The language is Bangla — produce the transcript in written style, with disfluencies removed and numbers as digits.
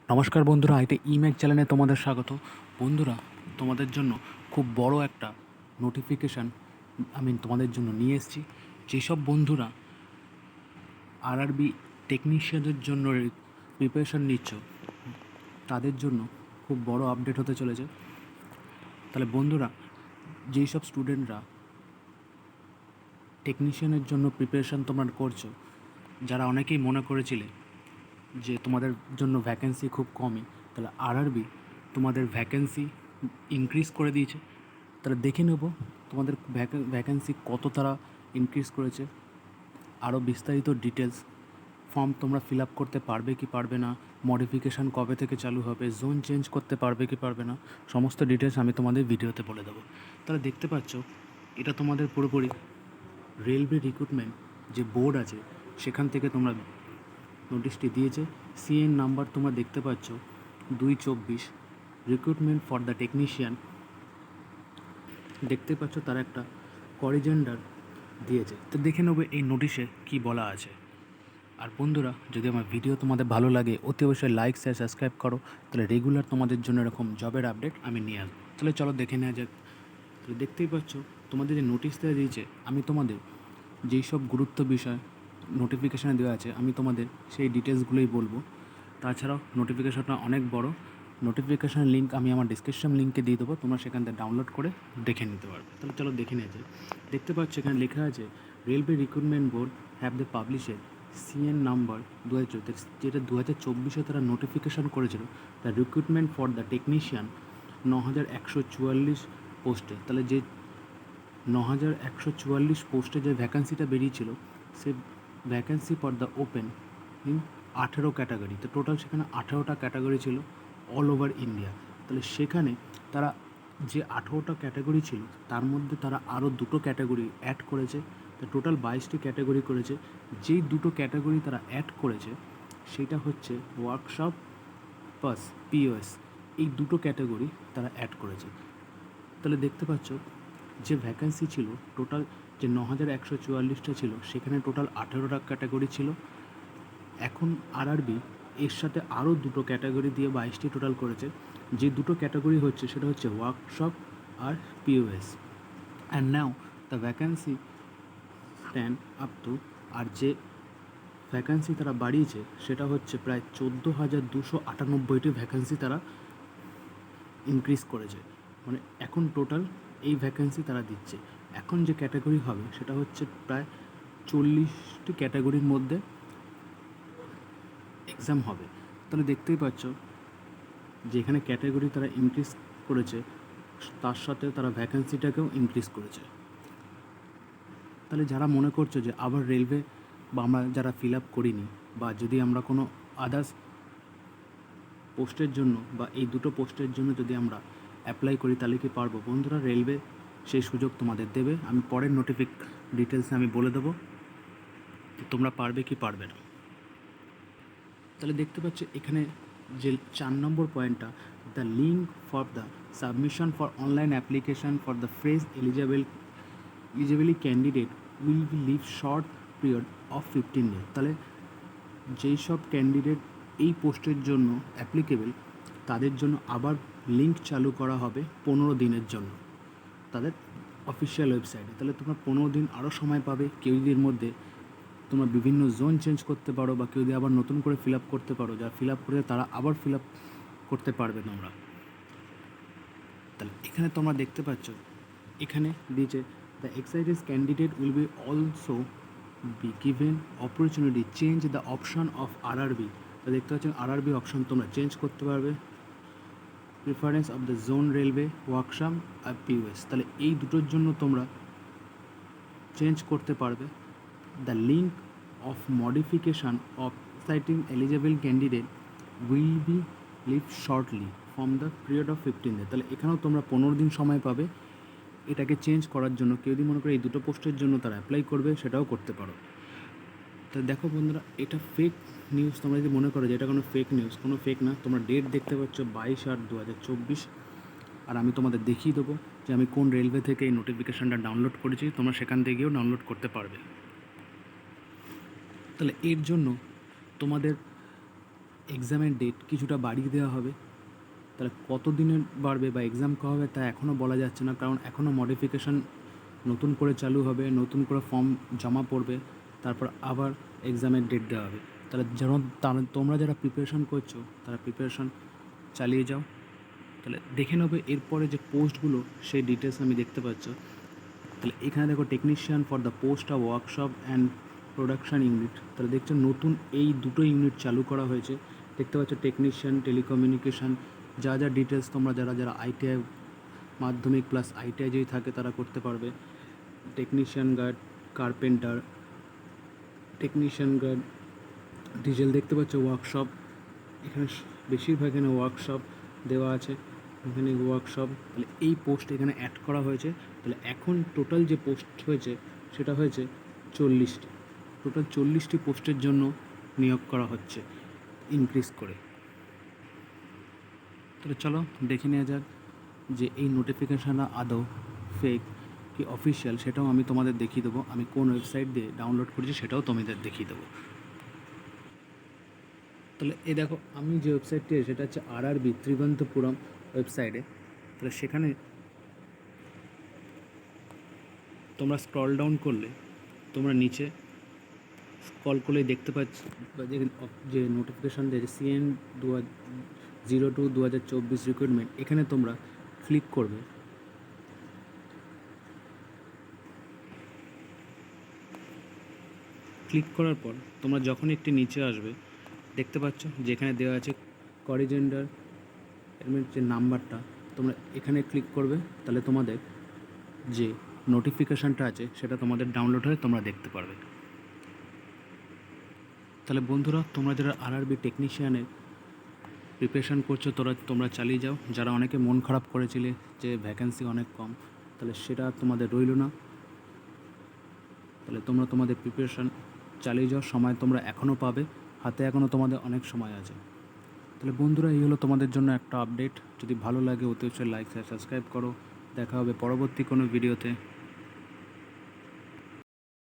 নমস্কার বন্ধুরা, আইতে ইমেক চ্যানেলে তোমাদের স্বাগত। বন্ধুরা, তোমাদের জন্য খুব বড় একটা নোটিফিকেশান আমি তোমাদের জন্য নিয়ে এসেছি। যেসব বন্ধুরা আরআরবি টেকনিশিয়ানদের জন্য প্রিপারেশান নিচ্ছ, তাদের জন্য খুব বড় আপডেট হতে চলেছে। তাহলে বন্ধুরা, যেই সব স্টুডেন্টরা টেকনিশিয়ানের জন্য প্রিপারেশান তোমরা করছো, যারা অনেকেই মনে করেছিলে যে তোমাদের জন্য ভ্যাকেন্সি খুব কমই, তাহলে আরআরবি তোমাদের ভ্যাকেন্সি ইনক্রিজ করে দিয়েছে। তাহলে দেখে নেব তোমাদের ভ্যাকেন্সি কত তারা ইনক্রিজ করেছে, আরও বিস্তারিত ডিটেলস। ফর্ম তোমরা ফিল আপ করতে পারবে কি পারবে না, মডিফিকেশান কবে থেকে চালু হবে, জোন চেঞ্জ করতে পারবে কি পারবে না, সমস্ত ডিটেলস আমি তোমাদের ভিডিওতে বলে দেবো। তাহলে দেখতে পাচ্ছ, এটা তোমাদের পুরোপুরি রেলওয়ে রিক্রুটমেন্ট যে বোর্ড আছে সেখান থেকে তোমরা নোটিশটি দিয়েছে। সিএন নাম্বার তোমরা দেখতে পাচ্ছ 224, রিক্রুটমেন্ট ফর দ্য টেকনিশিয়ান। দেখতে পাচ্ছ তারা একটা করিজেন্ডার দিয়েছে। তো দেখে নেবে এই নোটিশে কি বলা আছে। আর বন্ধুরা, যদি আমার ভিডিও তোমাদের ভালো লাগে অতি অবশ্যই লাইক শেয়ার সাবস্ক্রাইব করো, তাহলে রেগুলার তোমাদের জন্য এরকম জবের আপডেট আমি নিয়ে আসবো। তাহলে চলো দেখে নেওয়া যাক। তাহলে দেখতেই পাচ্ছ তোমাদের যে নোটিশ দেওয়া দিয়েছে, আমি তোমাদের যেই সব গুরুত্ব বিষয় নোটিফিকেশানে দেওয়া আছে আমি তোমাদের সেই ডিটেলসগুলোই বলবো। তাছাড়াও নোটিফিকেশানটা অনেক বড়। নোটিফিকেশানের লিঙ্ক আমি আমার ডিসক্রিপশন লিঙ্কে দিয়ে দেবো, তোমরা সেখান থেকে ডাউনলোড করে দেখে নিতে পারবে। তাহলে চলো দেখে নিয়ে যাই। দেখতে পাচ্ছ এখানে লেখা আছে railway recruitment board have the published CEN number 2024, যেটা 2024-এ তারা নোটিফিকেশান করেছিল the recruitment for the technician 9144 পোস্টে। তাহলে যে 9144 পোস্টে যে ভ্যাকান্সিটা বেরিয়েছিল, সে vacancy for the open in 18 category. তো টোটাল সেখানে 18টা ক্যাটাগরি ছিল অল ওভার ইন্ডিয়া। তাহলে সেখানে তারা যে 18টা ক্যাটাগরি ছিল তার মধ্যে তারা আরও দুটো ক্যাটাগরি অ্যাড করেছে। তো টোটাল 22টি ক্যাটাগরি করেছে। যেই দুটো ক্যাটাগরি তারা অ্যাড করেছে সেটা হচ্ছে ওয়ার্কশপ প্লাস পিওএস, এই দুটো ক্যাটাগরি তারা অ্যাড করেছে। তাহলে দেখতে পাচ্ছ যে ভ্যাকেন্সি ছিল টোটাল, যে 9144টা ছিল সেখানে টোটাল 18টা ক্যাটাগরি ছিল। এখন আরআরবি এর সাথে আরও দুটো ক্যাটাগরি দিয়ে 22টি টোটাল করেছে। যে দুটো ক্যাটাগরি হচ্ছে সেটা হচ্ছে ওয়ার্কশপ আর POS. And now the vacancy stand up to, আর যে ভ্যাকেন্সি তারা বাড়িয়েছে সেটা হচ্ছে প্রায় 14,298টি ভ্যাকেন্সি তারা ইনক্রিজ করেছে। মানে এখন টোটাল এই ভ্যাকেন্সি তারা দিচ্ছে। এখন যে ক্যাটাগরি হবে সেটা হচ্ছে প্রায় 40টি ক্যাটাগরির মধ্যে এক্সাম হবে। তাহলে দেখতেই পাচ্ছ যে এখানে ক্যাটাগরি তারা ইনক্রিজ করেছে, তার সাথে তারা ভ্যাকেন্সিটাকেও ইনক্রিজ করেছে। তাহলে যারা মনে করছো যে আবার রেলওয়ে বা আমরা যারা ফিল আপ করিনি, বা যদি আমরা কোনো আদার্স পোস্টের জন্য বা এই দুটো পোস্টের জন্য যদি আমরা অ্যাপ্লাই করি তাহলে কি পারবো? বন্ধুরা, রেলওয়ে সেই সুযোগ তোমাদের দেবে। আমি পরের ডিটেলসে আমি বলে দেবো তোমরা পারবে কি পারবে না। তাহলে দেখতে পাচ্ছ এখানে যে 4 নম্বর পয়েন্টটা, the link for the submission for online application for the fresh eligibly candidate will be live short period of 15 day. তাহলে যেই সব ক্যান্ডিডেট এই পোস্টের জন্য অ্যাপ্লিকেবল তাদের জন্য আবার লিঙ্ক চালু করা হবে 15 দিনের জন্য তাদের অফিসিয়াল ওয়েবসাইটে। তাহলে তোমরা 15 দিন আরও সময় পাবে। কেউ যদি এর মধ্যে তোমরা বিভিন্ন জোন চেঞ্জ করতে পারো, বা কেউ যদি আবার নতুন করে ফিল আপ করতে পারো, যারা ফিল আপ করে তারা আবার ফিল আপ করতে পারবে তোমরা। তাহলে এখানে তোমরা দেখতে পাচ্ছ এখানে দিয়েছে the excited candidate will be also be given opportunity change the option of RRB. তো দেখতে পাচ্ছেন আরআরবি অপশন তোমরা চেঞ্জ করতে পারবে, preference of the zone railway workshop আর পিওএস। তাহলে এই দুটোর জন্য তোমরা চেঞ্জ করতে পারবে। The link of modification of sighting eligible candidate will be live shortly from the period of 15 day. তাহলে এখানেও তোমরা 15 দিন সময় পাবে এটাকে চেঞ্জ করার জন্য। কেউ যদি মনে করে এই দুটো পোস্টের জন্য তারা অ্যাপ্লাই করবে, সেটাও করতে পারো। তো দেখো বন্ধুরা, এটা ফেক নিউজ। তোমরা যদি মনে করো যে এটা কোনো ফেক নিউজ, কোনো ফেক না। তোমরা ডেট দেখতে পাচ্ছ 22/8/2024, আর আমি তোমাদের দেখিয়ে দেবো যে আমি কোন রেলওয়ে থেকে এই নোটিফিকেশানটা ডাউনলোড করেছি। তোমরা সেখান থেকেও ডাউনলোড করতে পারবে। তাহলে এর জন্য তোমাদের এক্সামের ডেট কিছুটা বাড়িয়ে দেওয়া হবে। তাহলে কত দিনে বাড়বে বা এক্সাম কবে হবে তা এখনও বলা যাচ্ছে না, কারণ এখনও মডিফিকেশান নতুন করে চালু হবে, নতুন করে ফর্ম জমা পড়বে, তারপর আবার এক্সামের ডেট দেওয়া হবে। তাহলে যেমন তোমরা যারা প্রিপারেশান করছো তারা প্রিপারেশান চালিয়ে যাও। তাহলে দেখে নেবে এরপরে যে পোস্টগুলো সেই ডিটেলস আমি দেখতে পাচ্ছ। তাহলে এখানে দেখো technician for the post of workshop and production unit. তাহলে দেখছো নতুন এই দুটো ইউনিট চালু করা হয়েছে। দেখতে পাচ্ছ টেকনিশিয়ান, টেলিকমিউনিকেশান, যা যা ডিটেলস তোমরা যারা যারা আইটিআই মাধ্যমিক প্লাস আইটিআই যদি থাকে তারা করতে পারবে। Technician guard, carpenter, technician guard, diesel. দেখতে পাচ্ছ ওয়ার্কশপ, এখানে বেশিরভাগ এখানে ওয়ার্কশপ দেওয়া আছে, এখানে ওয়ার্কশপ। তাহলে এই পোস্ট এখানে অ্যাড করা হয়েছে। তাহলে এখন টোটাল যে পোস্ট হয়েছে সেটা হয়েছে 40টি। টোটাল 40টি পোস্টের জন্য নিয়োগ করা হচ্ছে ইনক্রিজ করে। তাহলে চলো দেখে নেওয়া যাক যে এই নোটিফিকেশানটা আদৌ ফেক কি অফিসিয়াল, সেটাও আমি তোমাদের দেখিয়ে দেবো। আমি কোন ওয়েবসাইট দিয়ে ডাউনলোড করেছি সেটাও তোমাদের দেখিয়ে দেবো। তাহলে এই দেখো আমি যে ওয়েবসাইটটি সেটা হচ্ছে আরআরবি ত্রিবন্তপুরম ওয়েবসাইটে। তাহলে সেখানে তোমরা স্ক্রল ডাউন করলে তোমরা নিচে স্ক্রল করলে দেখতে পাচ্ছ যে নোটিফিকেশান দিয়েছে CN 02/2024 রিক্রুটমেন্ট। এখানে তোমরা ক্লিক করবে। ক্লিক করার পর তোমরা যখন একটি নিচে আসবে দেখতে পাচ্ছ যেখানে দেওয়া আছে করিজেন্ডার এর যে নাম্বারটা, তোমরা এখানে ক্লিক করবে। তাহলে তোমাদের যে নোটিফিকেশানটা আছে সেটা তোমাদের ডাউনলোড হয়ে তোমরা দেখতে পারবে। তাহলে বন্ধুরা তোমরা যারা আরআরবি টেকনিশিয়ানের প্রিপারেশান করছো তোমরা চালিয়ে যাও। যারা অনেকে মন খারাপ করেছিলে যে ভ্যাকেন্সি অনেক কম, তাহলে সেটা তোমাদের রইল না। তাহলে তোমরা তোমাদের প্রিপারেশান চালিয়ে যাও, সময় তোমরা এখনও পাবে, হাতে এখনও তোমাদের অনেক সময় আছে। তাহলে বন্ধুরা এই হলো তোমাদের জন্য একটা আপডেট। যদি ভালো লাগে অতি অবশ্যই লাইক সাবস্ক্রাইব করো। দেখা হবে পরবর্তী কোনো ভিডিওতে।